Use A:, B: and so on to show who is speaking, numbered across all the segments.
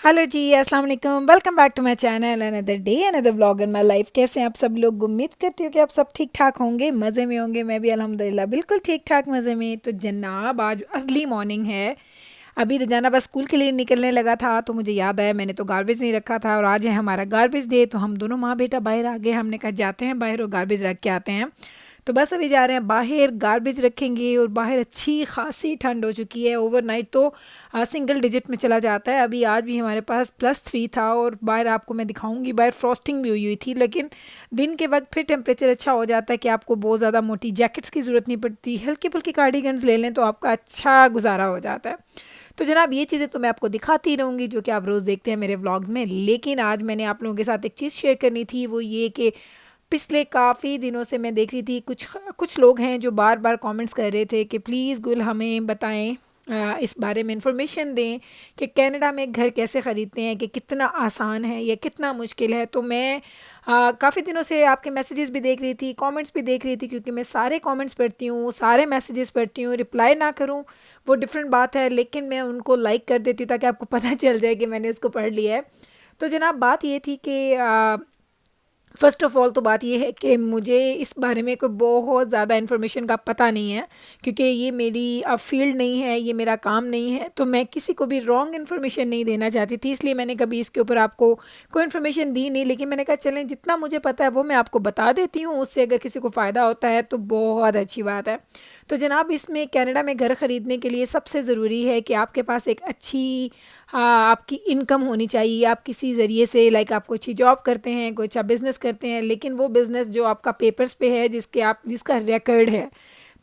A: Hello ji, अस्सलाम वालेकुम। Welcome back to my channel. Another day another vlog in my life. कैसे हैं आप सब लोग? उम्मीद करती हूँ कि आप सब ठीक ठाक होंगे, मज़े में होंगे। मैं भी अल्हम्दुलिल्लाह बिल्कुल ठीक ठाक मज़े में। तो जनाब आज अर्ली मॉर्निंग है। अभी तो जाना बस स्कूल के लिए निकलने लगा था तो मुझे याद आया मैंने तो गार्बेज नहीं रखा था और आज है हमारा गार्बेज डे। तो हम दोनों माँ बेटा बाहर आ गए। हमने कहा जाते हैं बाहर और गार्बेज रख के आते हैं। तो बस अभी जा रहे हैं बाहर, गार्बेज रखेंगे। और बाहर अच्छी खासी ठंड हो चुकी है। ओवरनाइट तो सिंगल डिजिट में चला जाता है। अभी आज भी हमारे पास +3 था और बाहर आपको मैं दिखाऊंगी, बाहर फ्रॉस्टिंग भी हुई हुई थी। लेकिन दिन के वक्त फिर टेम्परेचर अच्छा हो जाता है कि आपको बहुत ज़्यादा मोटी जैकेट्स की ज़रूरत नहीं पड़ती। हल्की फुल्की कार्डिगन्स ले लें तो आपका अच्छा गुजारा हो जाता है। तो जनाब ये चीज़ें तो मैं आपको दिखाती रहूँगी जो कि आप रोज़ देखते हैं मेरे व्लॉग्स में। लेकिन आज मैंने आप लोगों के साथ एक चीज़ शेयर करनी थी, वो ये कि पिछले काफ़ी दिनों से मैं देख रही थी कुछ कुछ लोग हैं जो बार बार कमेंट्स कर रहे थे कि प्लीज़ गुल हमें बताएं, इस बारे में इंफॉर्मेशन दें कि कनाडा में घर कैसे ख़रीदते हैं, कि कितना आसान है या कितना मुश्किल है। तो मैं काफ़ी दिनों से आपके मैसेजेस भी देख रही थी, कमेंट्स भी देख रही थी, क्योंकि मैं सारे कमेंट्स पढ़ती हूँ, सारे मैसेजेस पढ़ती हूँ। रिप्लाई ना करूँ वो डिफरेंट बात है, लेकिन मैं उनको लाइक कर देती हूँ ताकि आपको पता चल जाए कि मैंने इसको पढ़ लिया है। तो जनाब बात ये थी कि फ़र्स्ट ऑफ़ ऑल तो बात ये है कि मुझे इस बारे में कोई बहुत ज़्यादा इन्फॉर्मेशन का पता नहीं है, क्योंकि ये मेरी फ़ील्ड नहीं है, ये मेरा काम नहीं है। तो मैं किसी को भी रॉन्ग इन्फॉर्मेशन नहीं देना चाहती थी, इसलिए मैंने कभी इसके ऊपर आपको कोई इन्फॉर्मेशन दी नहीं। लेकिन मैंने कहा चलें जितना मुझे पता है वो मैं आपको बता देती हूँ, उससे अगर किसी को फ़ायदा होता है तो बहुत अच्छी बात है। तो जनाब इसमें कनाडा में घर ख़रीदने के लिए सबसे ज़रूरी है कि आपके पास एक अच्छी, हाँ, आपकी इनकम होनी चाहिए। आप किसी ज़रिए से, लाइक आप कोई अच्छी जॉब करते हैं, कोई अच्छा बिज़नेस करते हैं, लेकिन वो बिज़नेस जो आपका पेपर्स पे है, जिसका रिकॉर्ड है।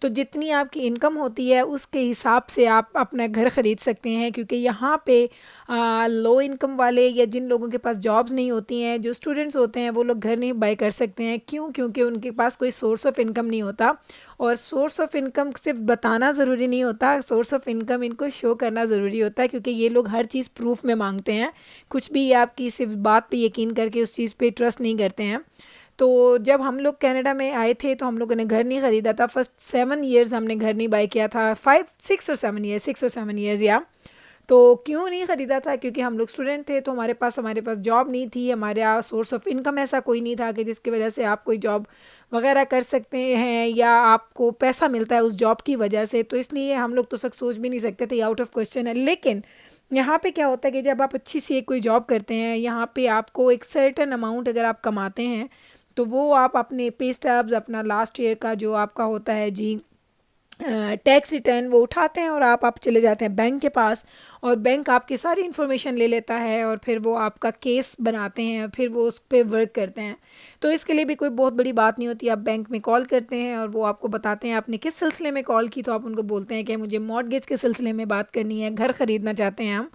A: तो जितनी आपकी इनकम होती है उसके हिसाब से आप अपना घर ख़रीद सकते हैं, क्योंकि यहाँ पे लो इनकम वाले या जिन लोगों के पास जॉब्स नहीं होती हैं, जो स्टूडेंट्स होते हैं, वो लोग घर नहीं बाय कर सकते हैं। क्यों? क्योंकि उनके पास कोई सोर्स ऑफ इनकम नहीं होता। और सोर्स ऑफ इनकम सिर्फ बताना ज़रूरी नहीं होता, सोर्स ऑफ इनकम इनको शो करना ज़रूरी होता है, क्योंकि ये लोग हर चीज़ प्रूफ में मांगते हैं। कुछ भी आपकी सिर्फ बात पे यकीन करके उस चीज़ पे ट्रस्ट नहीं करते हैं। तो जब हम लोग कनाडा में आए थे तो हम लोगों ने घर नहीं ख़रीदा था। फर्स्ट 7 ईयर्स हमने घर नहीं बाय किया था, 5 6 और 7 ईयर्स, 6 और 7 ईयर्स या। तो क्यों नहीं ख़रीदा था? क्योंकि हम लोग स्टूडेंट थे, तो हमारे पास जॉब नहीं थी, हमारा सोर्स ऑफ इनकम ऐसा कोई नहीं था कि जिसकी वजह से आप कोई जॉब वगैरह कर सकते हैं या आपको पैसा मिलता है उस जॉब की वजह से। तो इसलिए हम लोग तो सच सोच भी नहीं सकते थे, आउट ऑफ क्वेश्चन है। लेकिन यहाँ पे क्या होता है कि जब आप अच्छी सी एक कोई जॉब करते हैं, यहाँ पे आपको एक सर्टेन अमाउंट अगर आप कमाते हैं तो वो आप अपने पे स्टब्स, अपना लास्ट ईयर का जो आपका होता है जी टैक्स रिटर्न, वो उठाते हैं और आप चले जाते हैं बैंक के पास। और बैंक आपकी सारी इन्फॉर्मेशन ले लेता है और फिर वो आपका केस बनाते हैं, फिर वो उस पर वर्क करते हैं। तो इसके लिए भी कोई बहुत बड़ी बात नहीं होती। आप बैंक में कॉल करते हैं और वो आपको बताते हैं आपने किस सिलसिले में कॉल की, तो आप उनको बोलते हैं कि मुझे मॉर्टगेज के सिलसिले में बात करनी है, घर ख़रीदना चाहते हैं हम।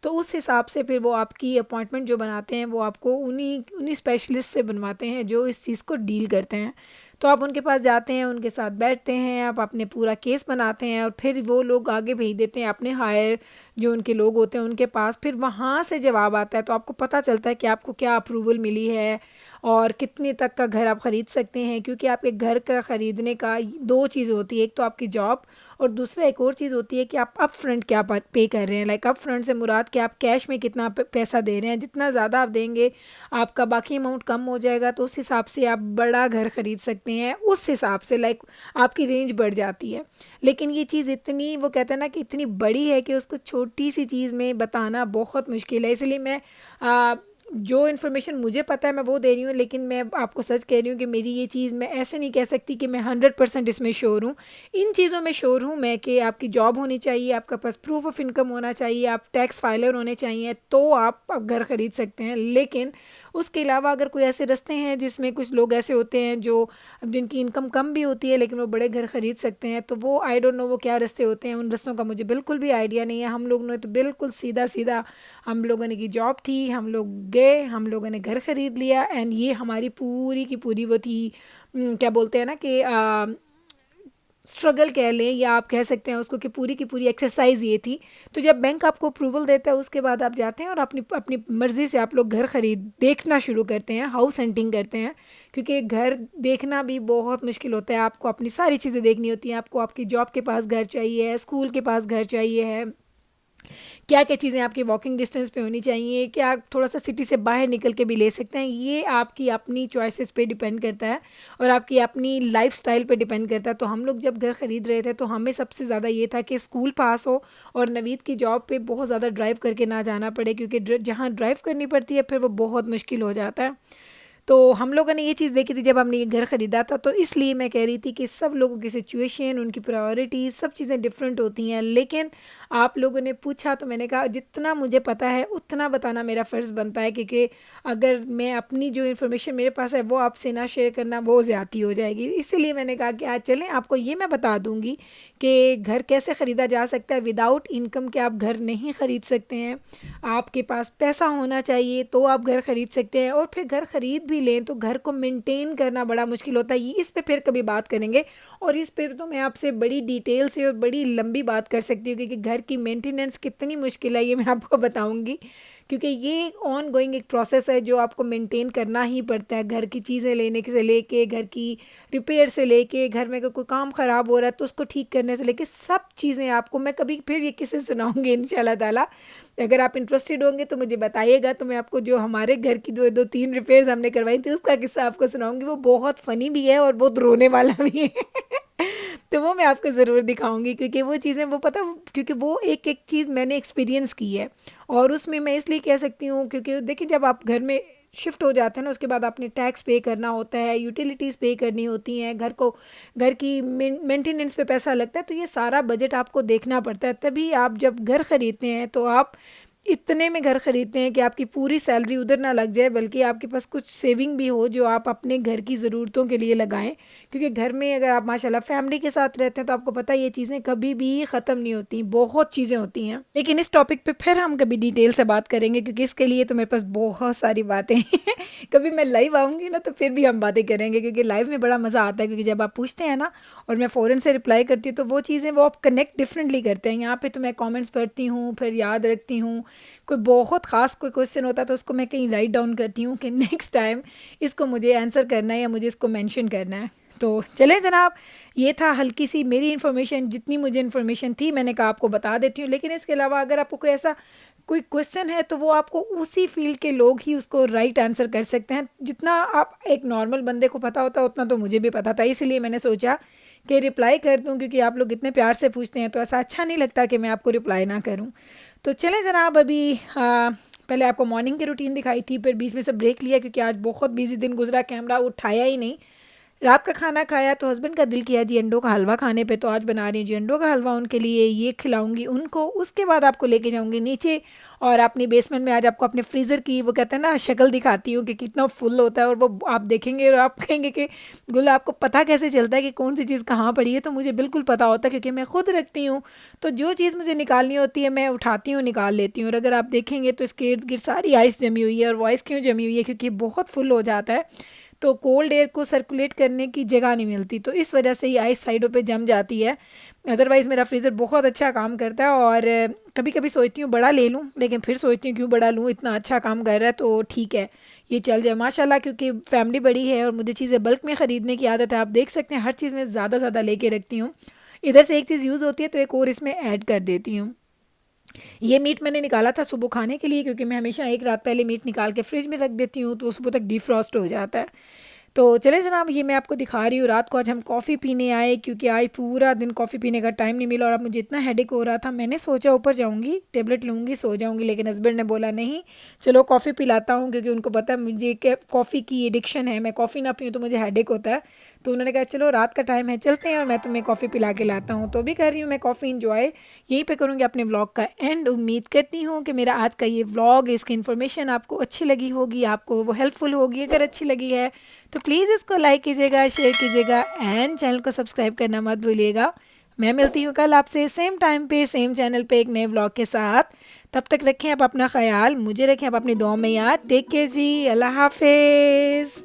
A: तो उस हिसाब से फिर वो आपकी अपॉइंटमेंट जो बनाते हैं वो आपको उन्हीं उन्हीं स्पेशलिस्ट से बनवाते हैं जो इस चीज़ को डील करते हैं। तो आप उनके पास जाते हैं, उनके साथ बैठते हैं, आप अपने पूरा केस बनाते हैं और फिर वो लोग आगे भेज देते हैं अपने हायर जो उनके लोग होते हैं उनके पास। फिर वहाँ से जवाब आता है तो आपको पता चलता है कि आपको क्या अप्रूवल मिली है और कितने तक का घर आप ख़रीद सकते हैं। क्योंकि आपके घर का ख़रीदने का दो चीज़ होती है, एक तो आपकी जॉब और दूसरा एक और चीज़ होती है कि आप अप फ्रंट क्या पे कर रहे हैं। लाइक अप फ्रंट से मुराद कि आप कैश में कितना पैसा दे रहे हैं। जितना ज़्यादा आप देंगे आपका बाकी अमाउंट कम हो जाएगा, तो उस हिसाब से आप बड़ा घर ख़रीद सकते हैं। उस हिसाब से लाइक आपकी रेंज बढ़ जाती है। लेकिन ये चीज़ इतनी, वो कहते हैं ना कि इतनी बड़ी है कि उसको छोटी सी चीज़ में बताना बहुत मुश्किल है। इसलिए मैं जो इन्फॉर्मेशन मुझे पता है मैं वो दे रही हूँ। लेकिन मैं आपको सच कह रही हूँ कि मेरी ये चीज़, मैं ऐसे नहीं कह सकती कि मैं 100% इसमें श्योर हूँ। इन चीज़ों में श्योर हूँ मैं कि आपकी जॉब होनी चाहिए, आपका पास प्रूफ ऑफ इनकम होना चाहिए, आप टैक्स फाइलर होने चाहिए, तो आप घर ख़रीद सकते हैं। लेकिन उसके अलावा अगर कोई ऐसे रास्ते हैं जिसमें कुछ लोग ऐसे होते हैं जो जिनकी इनकम कम भी होती है लेकिन वो बड़े घर ख़रीद सकते हैं, तो वो आई डोंट नो वो क्या रास्ते होते हैं। उन रास्तों का मुझे बिल्कुल भी आइडिया नहीं है। हम लोग ने तो बिल्कुल सीधा सीधा, हम लोगों ने की जॉब थी, हम लोग गए, हम लोगों ने घर ख़रीद लिया। एंड ये हमारी पूरी की पूरी वो थी, क्या बोलते हैं ना कि स्ट्रगल कह लें या आप कह सकते हैं उसको कि पूरी की पूरी एक्सरसाइज ये थी। तो जब बैंक आपको अप्रूवल देता है उसके बाद आप जाते हैं और अपनी अपनी मर्ज़ी से आप लोग घर ख़रीद देखना शुरू करते हैं, हाउस हंटिंग करते हैं। क्योंकि घर देखना भी बहुत मुश्किल होता है, आपको अपनी सारी चीज़ें देखनी होती हैं। आपको आपकी जॉब के पास घर चाहिए है, स्कूल के पास घर चाहिए है, क्या क्या चीज़ें आपकी वॉकिंग डिस्टेंस पे होनी चाहिए, क्या आप थोड़ा सा सिटी से बाहर निकल के भी ले सकते हैं, ये आपकी अपनी चॉइसेस पे डिपेंड करता है और आपकी अपनी लाइफस्टाइल पे डिपेंड करता है। तो हम लोग जब घर ख़रीद रहे थे तो हमें सबसे ज़्यादा ये था कि स्कूल पास हो और नवीद की जॉब पे बहुत ज़्यादा ड्राइव करके ना जाना पड़े, क्योंकि जहाँ ड्राइव करनी पड़ती है फिर वो बहुत मुश्किल हो जाता है। तो हम लोगों ने ये चीज़ देखी थी जब हमने ये घर ख़रीदा था, तो इसलिए मैं कह रही थी कि सब लोगों की सिचुएशन, उनकी प्रायोरिटीज़, सब चीज़ें डिफरेंट होती हैं। लेकिन आप लोगों ने पूछा तो मैंने कहा जितना मुझे पता है उतना बताना मेरा फ़र्ज़ बनता है, क्योंकि अगर मैं अपनी जो इन्फॉर्मेशन मेरे पास है वो आपसे ना शेयर करना वो ज़्यादती हो जाएगी। इसीलिए मैंने कहा कि आज चलें आपको ये मैं बता दूँगी कि घर कैसे ख़रीदा जा सकता है। विदाउट इनकम के आप घर नहीं ख़रीद सकते हैं, आपके पास पैसा होना चाहिए तो आप घर ख़रीद सकते हैं। और फिर घर ख़रीद भी लें तो घर को मेंटेन करना बड़ा मुश्किल होता है। ये इस पे फिर कभी बात करेंगे, और इस पे तो मैं आपसे बड़ी डिटेल से और बड़ी लंबी बात कर सकती हूँ, क्योंकि घर की मेंटेनेंस कितनी मुश्किल है ये मैं आपको बताऊँगी, क्योंकि ये ऑन गोइंग एक प्रोसेस है जो आपको मेंटेन करना ही पड़ता है। घर की चीज़ें लेने से लेके, घर की रिपेयर से लेके, घर में कोई काम ख़राब हो रहा है तो उसको ठीक करने से लेके सब चीज़ें आपको मैं कभी फिर ये किस्से सुनाऊंगी इंशाल्लाह ताला। अगर आप इंटरेस्टेड होंगे तो मुझे बताइएगा, तो मैं आपको जो हमारे घर की दो तीन रिपेयर्स हमने करवाई थी उसका किस्सा आपको सुनाऊंगी। वो बहुत फ़नी भी है और बहुत रोने वाला भी है तो वो मैं आपको ज़रूर दिखाऊंगी, क्योंकि वो चीज़ें वो पता, क्योंकि वो एक एक चीज़ मैंने एक्सपीरियंस की है। और उसमें मैं इसलिए कह सकती हूँ क्योंकि देखिए जब आप घर में शिफ्ट हो जाते हैं ना, उसके बाद आपने टैक्स पे करना होता है, यूटिलिटीज़ पे करनी होती हैं, घर की मेंटेनेंस पे पैसा लगता है, तो ये सारा बजट आपको देखना पड़ता है। तभी आप जब घर ख़रीदते हैं तो आप इतने में घर ख़रीदते हैं कि आपकी पूरी सैलरी उधर ना लग जाए, बल्कि आपके पास कुछ सेविंग भी हो जो आप अपने घर की ज़रूरतों के लिए लगाएं। क्योंकि घर में अगर आप माशाल्लाह फैमिली के साथ रहते हैं तो आपको पता है ये चीज़ें कभी भी ख़त्म नहीं होती, बहुत चीज़ें होती हैं। लेकिन इस टॉपिक पे फिर हम कभी डिटेल से बात करेंगे, क्योंकि इसके लिए तो मेरे पास बहुत सारी बातें हैं कभी मैं लाइव आऊँगी ना तो फिर भी हम बातें करेंगे, क्योंकि लाइव में बड़ा मज़ा आता है। क्योंकि जब आप पूछते हैं ना और मैं फ़ौरन से रिप्लाई करती हूँ तो वो चीज़ें वो आप कनेक्ट डिफरेंटली करते हैं। यहाँ पे तो मैं कमेंट्स पढ़ती हूँ, फिर याद रखती हूँ, कोई बहुत ख़ास कोई क्वेश्चन होता है तो उसको मैं कहीं राइट डाउन करती हूँ कि नेक्स्ट टाइम इसको मुझे आंसर करना है या मुझे इसको मेंशन करना है। तो चलें जनाब, ये था हल्की सी मेरी इन्फॉर्मेशन, जितनी मुझे इन्फॉर्मेशन थी मैंने कहा आपको बता देती हूँ। लेकिन इसके अलावा अगर आपको कोई ऐसा कोई क्वेश्चन है तो वो आपको उसी फील्ड के लोग ही उसको राइट आंसर कर सकते हैं। जितना आप एक नॉर्मल बंदे को पता होता है उतना तो मुझे भी पता था, इसलिए मैंने सोचा कि रिप्लाई कर दूं, क्योंकि आप लोग इतने प्यार से पूछते हैं तो ऐसा अच्छा नहीं लगता कि मैं आपको रिप्लाई ना करूं। तो चलें जनाब, अभी पहले आपको मॉर्निंग की रूटीन दिखाई थी, फिर बीच में से ब्रेक लिया क्योंकि आज बहुत बिजी दिन गुजरा, कैमरा उठाया ही नहीं। रात का खाना खाया तो हस्बैंड का दिल किया जी अंडों का हलवा खाने पे, तो आज बना रही हूँ जी अंडों का हलवा उनके लिए, ये खिलाऊंगी उनको। उसके बाद आपको लेके जाऊंगी नीचे और अपनी बेसमेंट में आज आपको अपने फ्रीज़र की वो कहते हैं ना शक्ल दिखाती हूँ कि कितना फुल होता है। और वो आप देखेंगे और आप कहेंगे कि गुल आपको पता कैसे चलता है कि कौन सी चीज़ कहाँ पड़ी है। तो मुझे बिल्कुल पता होता है क्योंकि मैं खुद रखती हूँ, तो जो चीज़ मुझे निकालनी होती है मैं उठाती हूँ, निकाल लेती हूँ। और अगर आप देखेंगे तो इसके इर्द गिर्द सारी आइस जमी हुई है। और वो आइस क्यों जमी हुई है? क्योंकि बहुत फुल हो जाता है तो कोल्ड एयर को सर्कुलेट करने की जगह नहीं मिलती, तो इस वजह से ही आइस साइडों पे जम जाती है। अदरवाइज़ मेरा फ्रीज़र बहुत अच्छा काम करता है। और कभी कभी सोचती हूँ बड़ा ले लूँ, लेकिन फिर सोचती हूँ क्यों बड़ा लूँ, इतना अच्छा काम कर रहा है तो ठीक है ये चल जाए माशाल्लाह। क्योंकि फैमिली बड़ी है और मुझे चीज़ें बल्क में ख़रीदने की आदत है। आप देख सकते हैं हर चीज़ में ज़्यादा ज़्यादा लेके रखती हूँ, इधर से एक चीज़ यूज़ होती है तो एक और इसमें ऐड कर देती हूँ। ये मीट मैंने निकाला था सुबह खाने के लिए, क्योंकि मैं हमेशा एक रात पहले मीट निकाल के फ्रिज में रख देती हूँ तो सुबह तक डिफ्रॉस्ट हो जाता है। तो चले जनाब, ये मैं आपको दिखा रही हूँ। रात को आज हम कॉफ़ी पीने आए, क्योंकि आज पूरा दिन कॉफ़ी पीने का टाइम नहीं मिला और अब मुझे इतना हेडेक हो रहा था। मैंने सोचा ऊपर जाऊँगी, टेबलेट लूँगी, सो जाऊँगी, लेकिन हस्बैंड ने बोला नहीं चलो कॉफ़ी पिलाता हूँ, क्योंकि उनको पता है मुझे कॉफ़ी की एडिक्शन है, मैं कॉफ़ी ना पीऊँ तो मुझे हेडेक होता है। तो उन्होंने कहा चलो रात का टाइम है चलते हैं और मैं तुम्हें कॉफ़ी पिला के लाता हूँ। तो भी कर रही हूँ मैं कॉफ़ी इंजॉय, यहीं पे करूँगी अपने व्लॉग का एंड। उम्मीद करती हूँ कि मेरा आज का ये व्लॉग, इसकी इन्फॉर्मेशन आपको अच्छी लगी होगी, आपको वो हेल्पफुल होगी। अगर अच्छी लगी है तो प्लीज़ इसको लाइक कीजिएगा, शेयर कीजिएगा एंड चैनल को सब्सक्राइब करना मत भूलिएगा। मैं मिलती हूँ कल आपसे सेम टाइम पे सेम चैनल पे एक नए व्लॉग के साथ। तब तक रखें आप अपना ख्याल, मुझे रखें आप अपनी दुआ में याद। टेक केयर जी, अल्लाह हाफिज़।